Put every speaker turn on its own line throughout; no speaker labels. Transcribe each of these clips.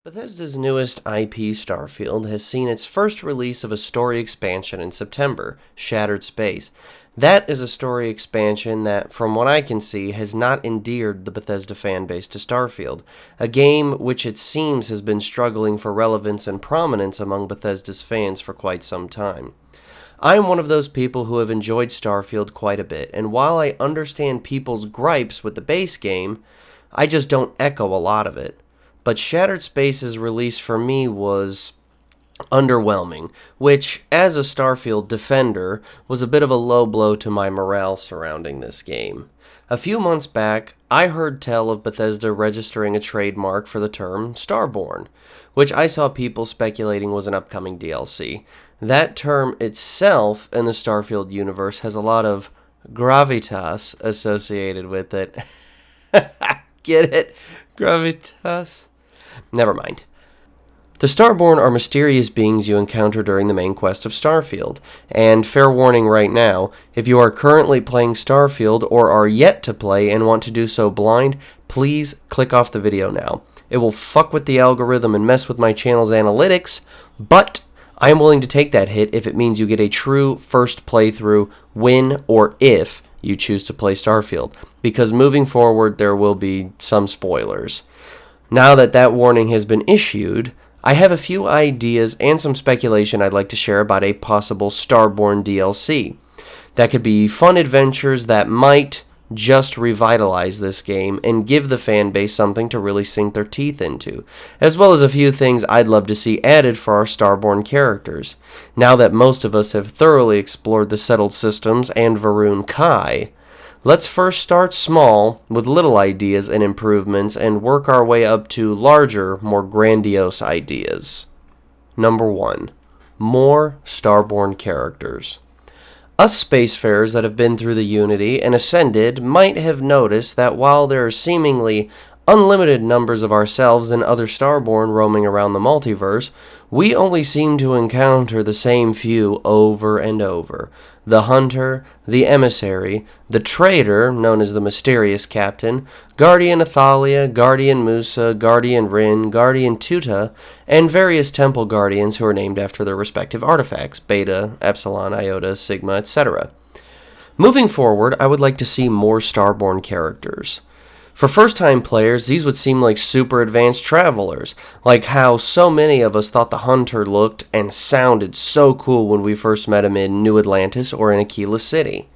Bethesda's newest IP, Starfield, has seen its first release of a story expansion in September, Shattered Space. That is a story expansion that, from what I can see, has not endeared the Bethesda fanbase to Starfield, a game which it seems has been struggling for relevance and prominence among Bethesda's fans for quite some time. I'm one of those people who have enjoyed Starfield quite a bit, and while I understand people's gripes with the base game, I just don't echo a lot of it. But Shattered Space's release for me was underwhelming, which, as a Starfield defender, was a bit of a low blow to my morale surrounding this game. A few months back, I heard tell of Bethesda registering a trademark for the term Starborn, which I saw people speculating was an upcoming DLC. That term itself in the Starfield universe has a lot of gravitas associated with it. Get it? Gravitas? Never mind. The Starborn are mysterious beings you encounter during the main quest of Starfield, and fair warning right now, if you are currently playing Starfield or are yet to play and want to do so blind, please click off the video now. It will fuck with the algorithm and mess with my channel's analytics, but I am willing to take that hit if it means you get a true first playthrough when or if you choose to play Starfield, because moving forward there will be some spoilers. Now that warning has been issued, I have a few ideas and some speculation I'd like to share about a possible Starborn DLC. That could be fun adventures that might just revitalize this game and give the fan base something to really sink their teeth into, as well as a few things I'd love to see added for our Starborn characters. Now that most of us have thoroughly explored the settled systems and Va'ruun Kai, let's first start small with little ideas and improvements and work our way up to larger, more grandiose ideas. Number 1. More Starborn characters. Us spacefarers that have been through the Unity and Ascended might have noticed that while there are seemingly unlimited numbers of ourselves and other Starborn roaming around the multiverse, we only seem to encounter the same few over and over. The Hunter, the Emissary, the Traitor, known as the Mysterious Captain, Guardian Athalia, Guardian Musa, Guardian Rin, Guardian Tuta, and various Temple Guardians who are named after their respective artifacts, Beta, Epsilon, Iota, Sigma, etc. Moving forward, I would like to see more Starborn characters. For first-time players, these would seem like super advanced travelers, like how so many of us thought the Hunter looked and sounded so cool when we first met him in New Atlantis or in Aquila City.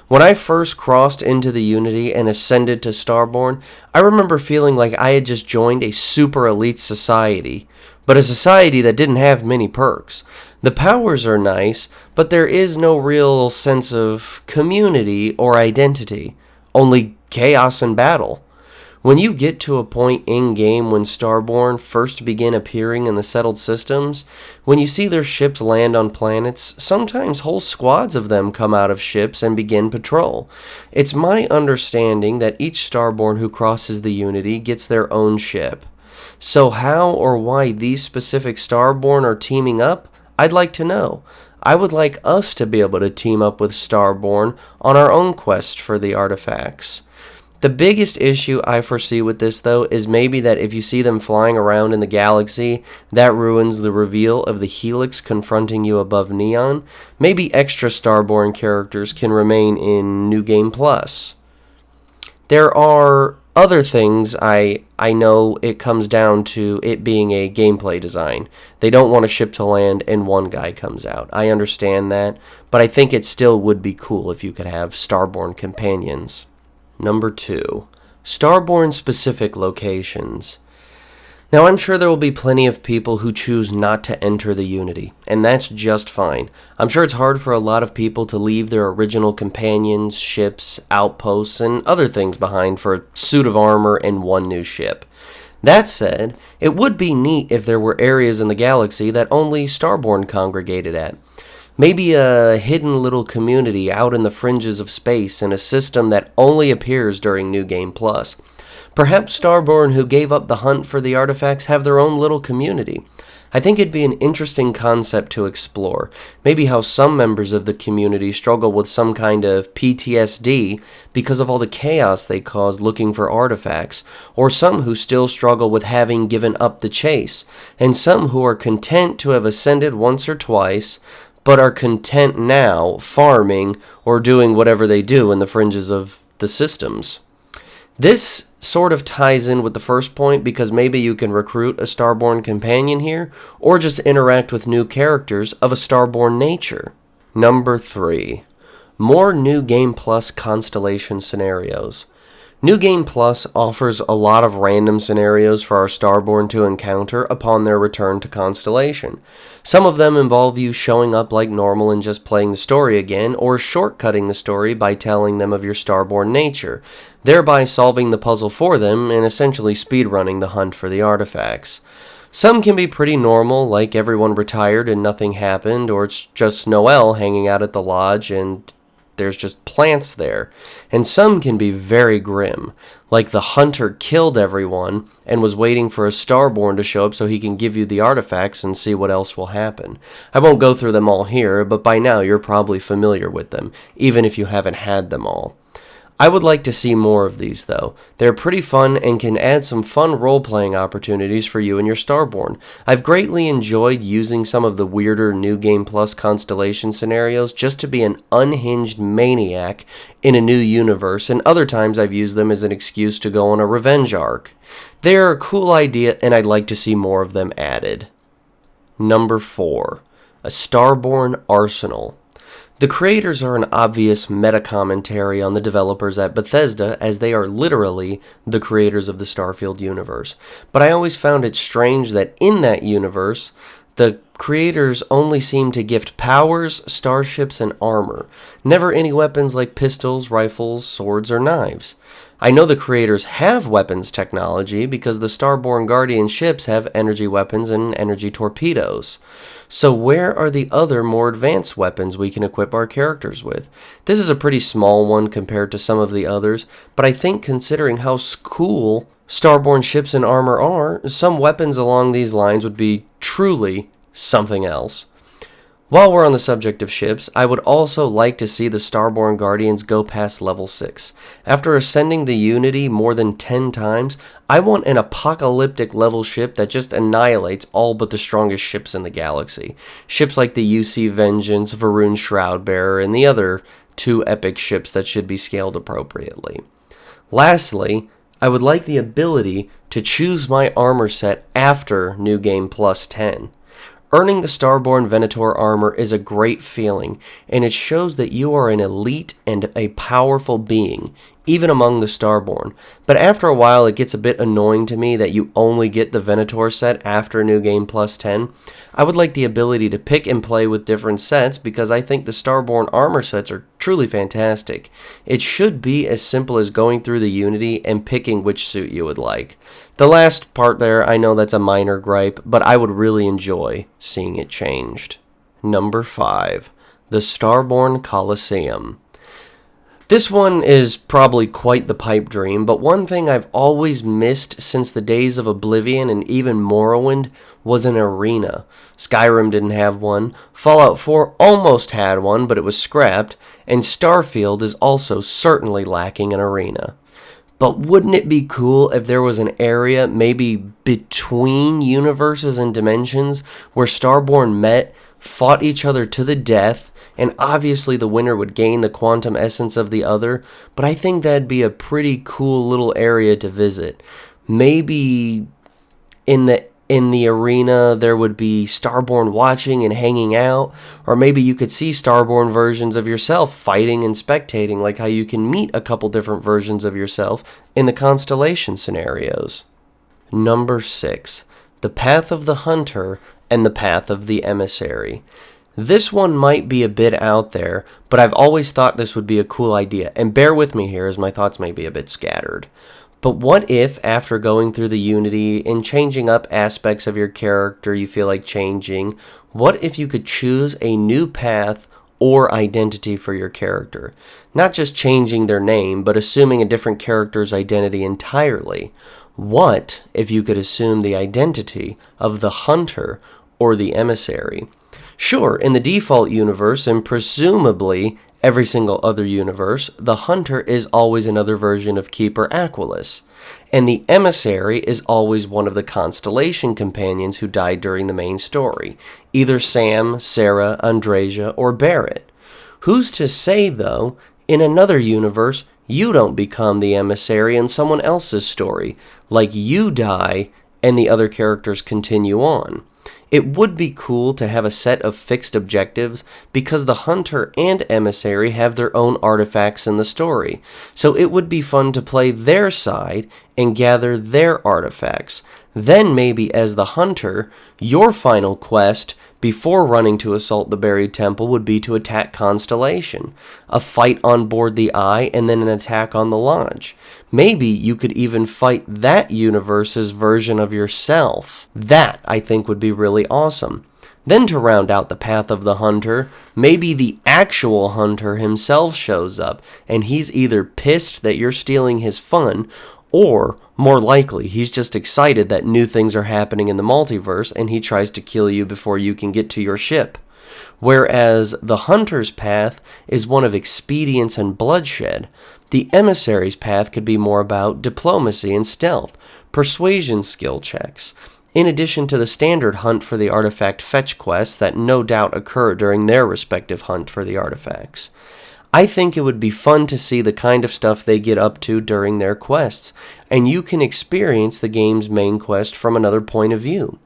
When I first crossed into the Unity and ascended to Starborn, I remember feeling like I had just joined a super elite society, but a society that didn't have many perks. The powers are nice, but there is no real sense of community or identity, only chaos and battle. When you get to a point in-game when Starborn first begin appearing in the settled systems, when you see their ships land on planets, sometimes whole squads of them come out of ships and begin patrol. It's my understanding that each Starborn who crosses the Unity gets their own ship. So how or why these specific Starborn are teaming up, I'd like to know. I would like us to be able to team up with Starborn on our own quest for the artifacts. The biggest issue I foresee with this, though, is maybe that if you see them flying around in the galaxy, that ruins the reveal of the Helix confronting you above Neon. Maybe extra Starborn characters can remain in New Game Plus. There are other things I know it comes down to it being a gameplay design. They don't want a ship to land and one guy comes out. I understand that, but I think it still would be cool if you could have Starborn companions. Number 2. Starborn-specific locations. Now, I'm sure there will be plenty of people who choose not to enter the Unity, and that's just fine. I'm sure it's hard for a lot of people to leave their original companions, ships, outposts, and other things behind for a suit of armor and one new ship. That said, it would be neat if there were areas in the galaxy that only Starborn congregated at. Maybe a hidden little community out in the fringes of space in a system that only appears during New Game Plus. Perhaps Starborn who gave up the hunt for the artifacts have their own little community. I think it'd be an interesting concept to explore. Maybe how some members of the community struggle with some kind of PTSD because of all the chaos they caused looking for artifacts, or some who still struggle with having given up the chase, and some who are content to have ascended once or twice, but are content now farming or doing whatever they do in the fringes of the systems. This sort of ties in with the first point because maybe you can recruit a Starborn companion here, or just interact with new characters of a Starborn nature. Number 3. More New Game Plus Constellation scenarios. New Game Plus offers a lot of random scenarios for our Starborn to encounter upon their return to Constellation. Some of them involve you showing up like normal and just playing the story again, or shortcutting the story by telling them of your Starborn nature, thereby solving the puzzle for them and essentially speedrunning the hunt for the artifacts. Some can be pretty normal, like everyone retired and nothing happened, or it's just Noelle hanging out at the lodge and there's just plants there. And some can be very grim, like the hunter killed everyone and was waiting for a Starborn to show up so he can give you the artifacts and see what else will happen. I won't go through them all here, but by now you're probably familiar with them, even if you haven't had them all. I would like to see more of these, though. They're pretty fun and can add some fun role-playing opportunities for you and your Starborn. I've greatly enjoyed using some of the weirder New Game Plus Constellation scenarios just to be an unhinged maniac in a new universe, and other times I've used them as an excuse to go on a revenge arc. They're a cool idea, and I'd like to see more of them added. Number 4. A Starborn Arsenal. The creators are an obvious meta-commentary on the developers at Bethesda, as they are literally the creators of the Starfield universe. But I always found it strange that in that universe, the creators only seem to gift powers, starships, and armor. Never any weapons like pistols, rifles, swords, or knives. I know the creators have weapons technology because the Starborn Guardian ships have energy weapons and energy torpedoes. So where are the other more advanced weapons we can equip our characters with? This is a pretty small one compared to some of the others, but I think considering how cool Starborn ships and armor are, some weapons along these lines would be truly something else. While we're on the subject of ships, I would also like to see the Starborn Guardians go past level 6. After ascending the Unity more than 10 times, I want an apocalyptic level ship that just annihilates all but the strongest ships in the galaxy. Ships like the UC Vengeance, Varun Shroudbearer, and the other 2 epic ships that should be scaled appropriately. Lastly, I would like the ability to choose my armor set after New Game Plus 10. Earning the Starborn Venator armor is a great feeling, and it shows that you are an elite and a powerful being, even among the Starborn. But after a while, it gets a bit annoying to me that you only get the Venator set after New Game Plus 10. I would like the ability to pick and play with different sets because I think the Starborn armor sets are truly fantastic. It should be as simple as going through the Unity and picking which suit you would like. The last part there, I know that's a minor gripe, but I would really enjoy seeing it changed. Number 5. The Starborn Coliseum. This one is probably quite the pipe dream, but one thing I've always missed since the days of Oblivion and even Morrowind was an arena. Skyrim didn't have one, Fallout 4 almost had one, but it was scrapped, and Starfield is also certainly lacking an arena. But wouldn't it be cool if there was an area, maybe between universes and dimensions, where Starborn met, fought each other to the death, and obviously the winner would gain the quantum essence of the other, but I think that'd be a pretty cool little area to visit. Maybe in the arena there would be Starborn watching and hanging out, or maybe you could see Starborn versions of yourself fighting and spectating, like how you can meet a couple different versions of yourself in the Constellation scenarios. Number 6. The Path of the Hunter and the Path of the Emissary. This one might be a bit out there, but I've always thought this would be a cool idea, and bear with me here as my thoughts may be a bit scattered. But what if, after going through the Unity and changing up aspects of your character you feel like changing, what if you could choose a new path or identity for your character. Not just changing their name, but assuming a different character's identity entirely. What if you could assume the identity of the hunter or the emissary? Sure, in the default universe, and presumably every single other universe, the hunter is always another version of Keeper Aquilus, and the emissary is always one of the Constellation companions who died during the main story, either Sam, Sarah, Andreja, or Barrett. Who's to say, though, in another universe, you don't become the emissary in someone else's story, like you die and the other characters continue on? It would be cool to have a set of fixed objectives because the hunter and emissary have their own artifacts in the story, so it would be fun to play their side and gather their artifacts. Then maybe as the hunter, your final quest before running to assault the buried temple would be to attack Constellation, a fight on board the Eye, and then an attack on the Lodge. Maybe you could even fight that universe's version of yourself. That, I think, would be really awesome. Then to round out the path of the hunter, maybe the actual hunter himself shows up, and he's either pissed that you're stealing his fun, or, more likely, he's just excited that new things are happening in the multiverse and he tries to kill you before you can get to your ship. Whereas the hunter's path is one of expedience and bloodshed, the emissary's path could be more about diplomacy and stealth, persuasion skill checks, in addition to the standard hunt for the artifact fetch quests that no doubt occur during their respective hunt for the artifacts. I think it would be fun to see the kind of stuff they get up to during their quests, and you can experience the game's main quest from another point of view.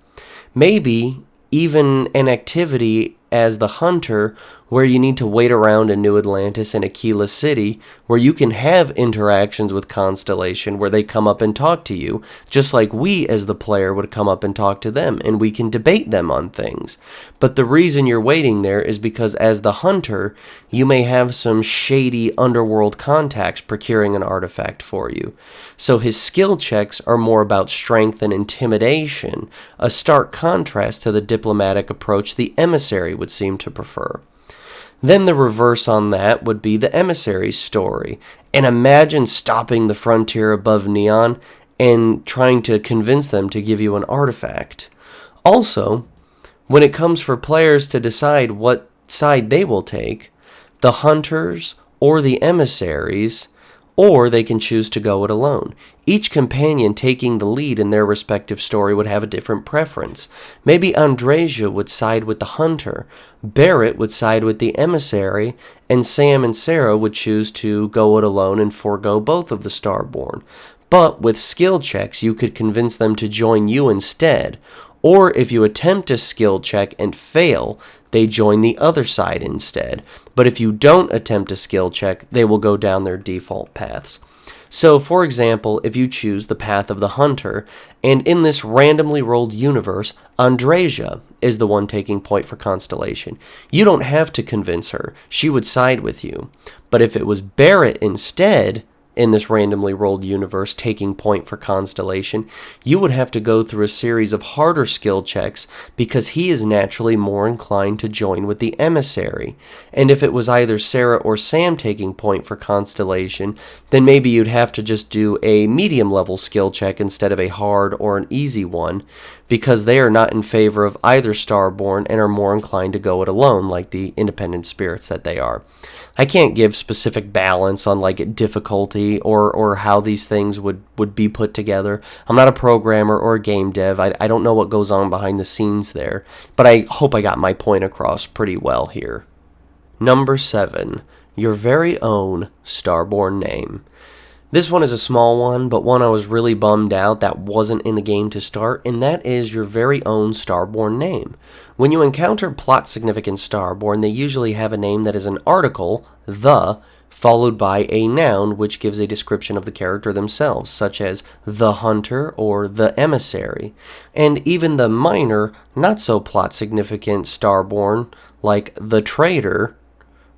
Maybe even an activity as the hunter where you need to wait around in New Atlantis and Aquila City, where you can have interactions with Constellation where they come up and talk to you, just like we as the player would come up and talk to them, and we can debate them on things. But the reason you're waiting there is because as the hunter, you may have some shady underworld contacts procuring an artifact for you. So his skill checks are more about strength and intimidation, a stark contrast to the diplomatic approach the emissary would seem to prefer. Then the reverse on that would be the emissary's story. And imagine stopping the frontier above Neon and trying to convince them to give you an artifact. Also, when it comes for players to decide what side they will take, the hunters or the emissaries, or they can choose to go it alone. Each companion taking the lead in their respective story would have a different preference. Maybe Andreja would side with the hunter, Barrett would side with the emissary, and Sam and Sarah would choose to go it alone and forego both of the Starborn. But with skill checks, you could convince them to join you instead. Or if you attempt a skill check and fail, they join the other side instead. But if you don't attempt a skill check, they will go down their default paths. So, for example, if you choose the path of the hunter, and in this randomly rolled universe, Andreja is the one taking point for Constellation, you don't have to convince her. She would side with you. But if it was Barrett instead, in this randomly rolled universe taking point for Constellation, you would have to go through a series of harder skill checks because he is naturally more inclined to join with the emissary. And if it was either Sarah or Sam taking point for Constellation, then maybe you'd have to just do a medium level skill check instead of a hard or an easy one, because they are not in favor of either Starborn and are more inclined to go it alone, like the independent spirits that they are. I can't give specific balance on like difficulty or how these things would be put together. I'm not a programmer or a game dev. I don't know what goes on behind the scenes there, but I hope I got my point across pretty well here. Number 7, your very own Starborn name. This one is a small one, but one I was really bummed out that wasn't in the game to start, and that is your very own Starborn name. When you encounter plot-significant Starborn, they usually have a name that is an article, the, followed by a noun which gives a description of the character themselves, such as the hunter or the emissary. And even the minor, not-so-plot-significant Starborn, like the traitor,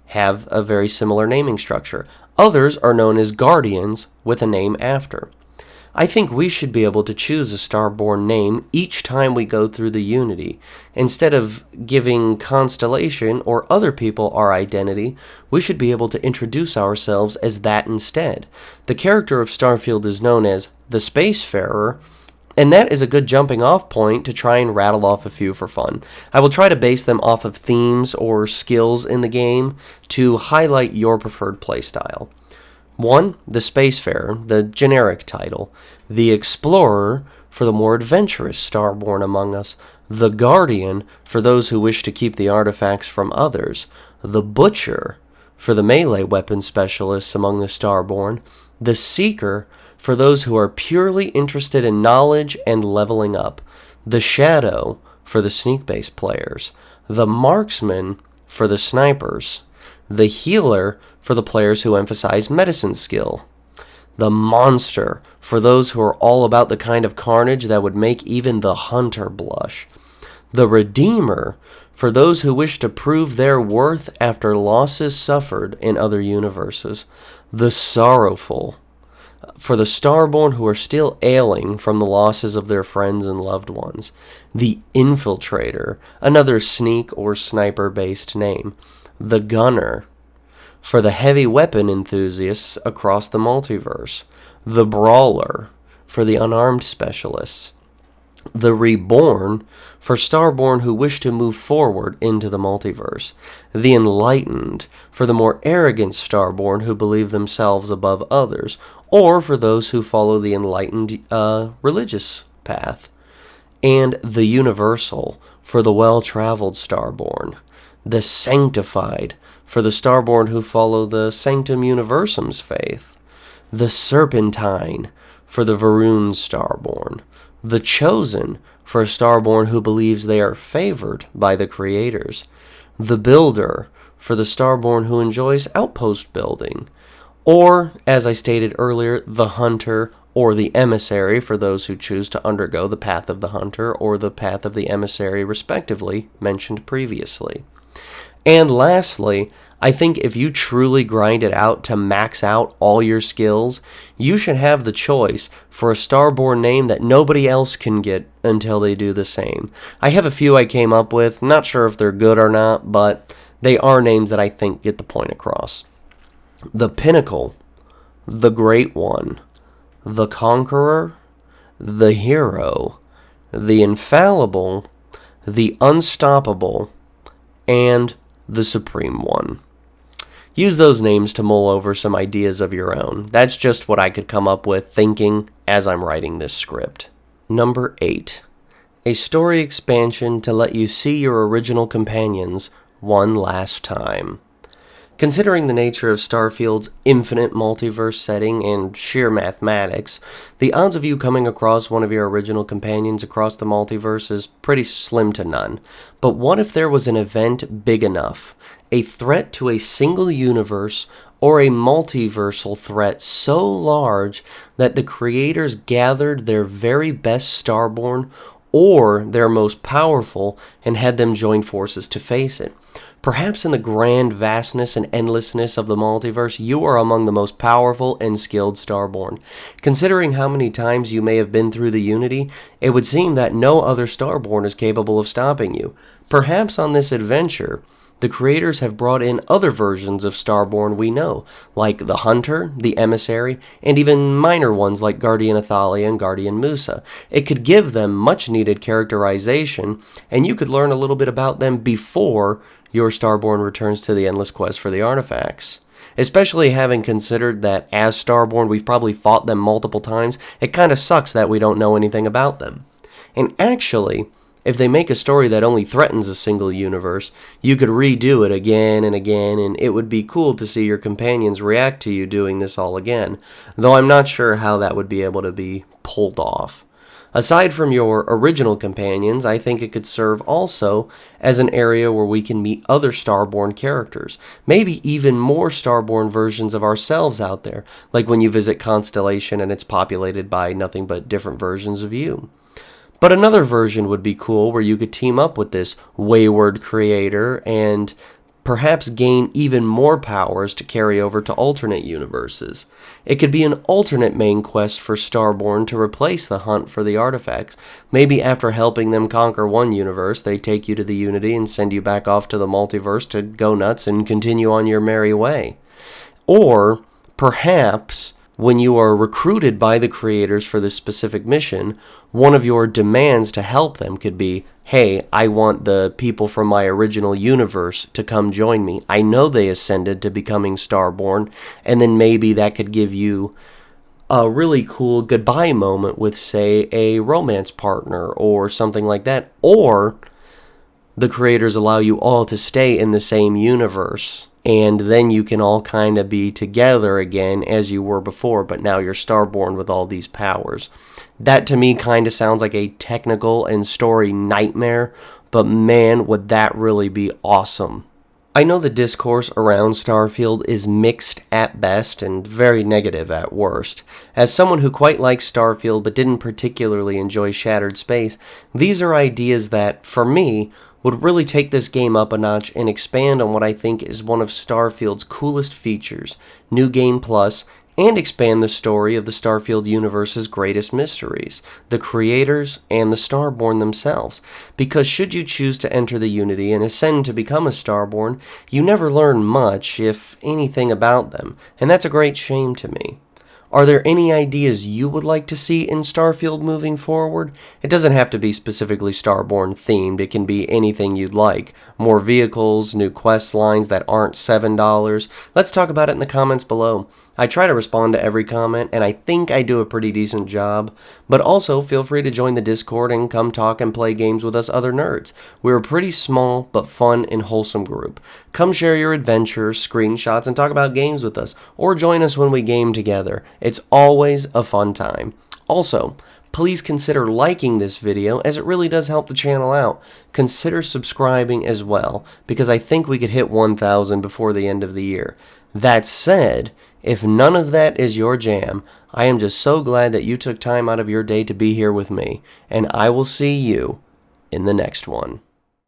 have a very similar naming structure. Others are known as guardians with a name after. I think we should be able to choose a Starborn name each time we go through the Unity. Instead of giving Constellation or other people our identity, we should be able to introduce ourselves as that instead. The character of Starfield is known as the Spacefarer, and that is a good jumping off point to try and rattle off a few for fun. I will try to base them off of themes or skills in the game to highlight your preferred playstyle. 1. The Spacefarer, the generic title. The Explorer, for the more adventurous Starborn among us. The Guardian, for those who wish to keep the artifacts from others. The Butcher, for the melee weapon specialists among the Starborn. The Seeker, for those who are purely interested in knowledge and leveling up. The Shadow, for the sneak-based players. The Marksman, for the snipers. The Healer, for the players who emphasize medicine skill. The Monster, for those who are all about the kind of carnage that would make even the Hunter blush. The Redeemer, for those who wish to prove their worth after losses suffered in other universes. The Sorrowful, for the Starborn who are still ailing from the losses of their friends and loved ones. The Infiltrator, another sneak or sniper-based name. The Gunner, for the heavy weapon enthusiasts across the multiverse. The Brawler, for the unarmed specialists. The Reborn, for Starborn who wish to move forward into the multiverse. The Enlightened, for the more arrogant Starborn who believe themselves above others, or for those who follow the enlightened religious path. And the Universal, for the well-traveled Starborn. The Sanctified, for the Starborn who follow the Sanctum Universum's faith. The Serpentine, for the Varun Starborn. The Chosen, for a Starborn who believes they are favored by the creators. The Builder, for the Starborn who enjoys outpost building. Or, as I stated earlier, the Hunter or the Emissary, for those who choose to undergo the path of the Hunter or the path of the Emissary, respectively, mentioned previously. And lastly, I think if you truly grind it out to max out all your skills, you should have the choice for a Starborn name that nobody else can get until they do the same. I have a few I came up with, not sure if they're good or not, but they are names that I think get the point across. The Pinnacle, the Great One, the Conqueror, the Hero, the Infallible, the Unstoppable, and the Supreme One. Use those names to mull over some ideas of your own. That's just what I could come up with thinking as I'm writing this script. Number 8. A story expansion to let you see your original companions one last time. Considering the nature of Starfield's infinite multiverse setting and sheer mathematics, the odds of you coming across one of your original companions across the multiverse is pretty slim to none. But what if there was an event big enough, a threat to a single universe, or a multiversal threat so large that the creators gathered their very best Starborn or their most powerful and had them join forces to face it? Perhaps in the grand vastness and endlessness of the multiverse, you are among the most powerful and skilled Starborn. Considering how many times you may have been through the Unity, it would seem that no other Starborn is capable of stopping you. Perhaps on this adventure, the creators have brought in other versions of Starborn we know, like the Hunter, the Emissary, and even minor ones like Guardian Athalia and Guardian Musa. It could give them much-needed characterization, and you could learn a little bit about them before your Starborn returns to the endless quest for the artifacts. Especially having considered that as Starborn we've probably fought them multiple times, it kind of sucks that we don't know anything about them. And actually, if they make a story that only threatens a single universe, you could redo it again and again, and it would be cool to see your companions react to you doing this all again, though I'm not sure how that would be able to be pulled off. Aside from your original companions, I think it could serve also as an area where we can meet other Starborn characters, maybe even more Starborn versions of ourselves out there, like when you visit Constellation and it's populated by nothing but different versions of you. But another version would be cool where you could team up with this wayward creator and perhaps gain even more powers to carry over to alternate universes. It could be an alternate main quest for Starborn to replace the hunt for the artifacts. Maybe after helping them conquer one universe, they take you to the Unity and send you back off to the multiverse to go nuts and continue on your merry way. Or perhaps when you are recruited by the creators for this specific mission, one of your demands to help them could be, hey, I want the people from my original universe to come join me. I know they ascended to becoming Starborn, and then maybe that could give you a really cool goodbye moment with, say, a romance partner or something like that. Or the creators allow you all to stay in the same universe, and then you can all kind of be together again as you were before, but now you're Starborn with all these powers. That to me kind of sounds like a technical and story nightmare, but man, would that really be awesome. I know the discourse around Starfield is mixed at best and very negative at worst. As someone who quite likes Starfield but didn't particularly enjoy Shattered Space, these are ideas that, for me, would really take this game up a notch and expand on what I think is one of Starfield's coolest features, New Game Plus, and expand the story of the Starfield universe's greatest mysteries, the creators and the Starborn themselves. Because should you choose to enter the Unity and ascend to become a Starborn, you never learn much, if anything, about them, and that's a great shame to me. Are there any ideas you would like to see in Starfield moving forward? It doesn't have to be specifically Starborn themed, it can be anything you'd like. More vehicles, new quest lines that aren't $7. Let's talk about it in the comments below. I try to respond to every comment, and I think I do a pretty decent job, but also feel free to join the Discord and come talk and play games with us other nerds. We're a pretty small but fun and wholesome group. Come share your adventures, screenshots, and talk about games with us, or join us when we game together. It's always a fun time. Also, please consider liking this video, as it really does help the channel out. Consider subscribing as well, because I think we could hit 1,000 before the end of the year. That said, if none of that is your jam, I am just so glad that you took time out of your day to be here with me, and I will see you in the next one.